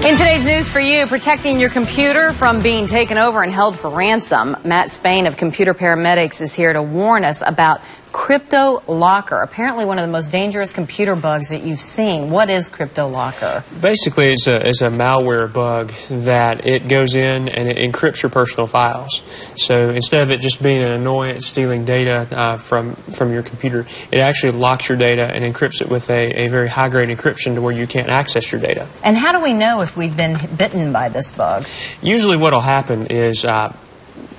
In today's news for you, protecting your computer from being taken over and held for ransom, Matt Spain of Computer Paramedics is here to warn us about CryptoLocker, apparently one of the most dangerous computer bugs that you've seen. What is CryptoLocker? Basically, it's a malware bug that it goes in and it encrypts your personal files. So instead of it just being an annoyance stealing data from your computer, it actually locks your data and encrypts it with a very high-grade encryption to where you can't access your data. And how do we know if we've been bitten by this bug? Usually what will happen is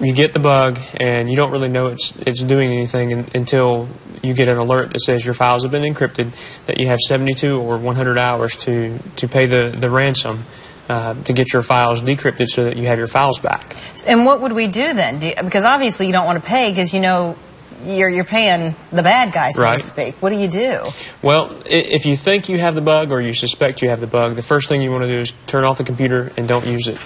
you get the bug and you don't really know it's doing anything until you get an alert that says your files have been encrypted, that you have 72 or 100 hours to pay the ransom to get your files decrypted so that you have your files back. And what would we do then? Because obviously you don't want to pay because you know you're paying the bad guy, so to speak. What do you do? Well, if you think you have the bug or you suspect you have the bug, the first thing you want to do is turn off the computer and don't use it.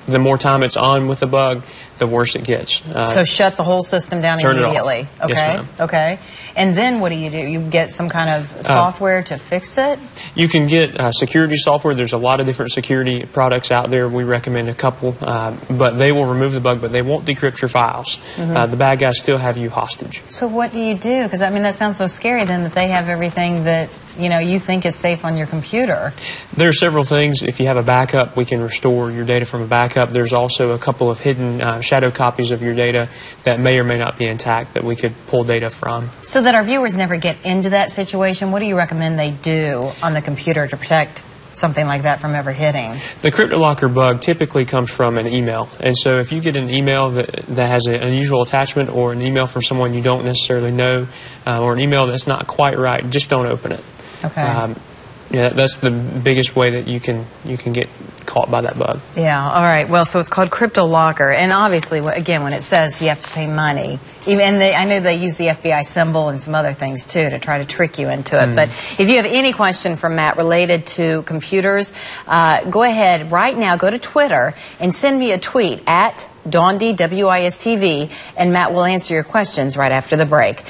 The more time it's on with the bug, the worse it gets. So shut the whole system down immediately. Turn it off. Okay. Yes, ma'am. Okay. And then what do? You get some kind of software to fix it? You can get security software. There's a lot of different security products out there. We recommend a couple, but they will remove the bug, but they won't decrypt your files. The bad guys still have you hostage. So what do you do? Because I mean, that sounds so scary then that they have everything that you think is safe on your computer. There are several things. If you have a backup, we can restore your data from a backup. There's also a couple of hidden shadow copies of your data that may or may not be intact that we could pull data from. So that our viewers never get into that situation, what do you recommend they do on the computer to protect something like that from ever hitting? The CryptoLocker bug typically comes from an email. And so if you get an email that has an unusual attachment or an email from someone you don't necessarily know or an email that's not quite right, just don't open it. Okay. Yeah, that's the biggest way that you can get caught by that bug. Yeah, all right. Well, so it's called CryptoLocker. And obviously, again, when it says you have to pay money, and I know they use the FBI symbol and some other things, too, to try to trick you into it. But if you have any question for Matt related to computers, go ahead right now, go to Twitter and send me a tweet at Dawndy, WISTV, and Matt will answer your questions right after the break.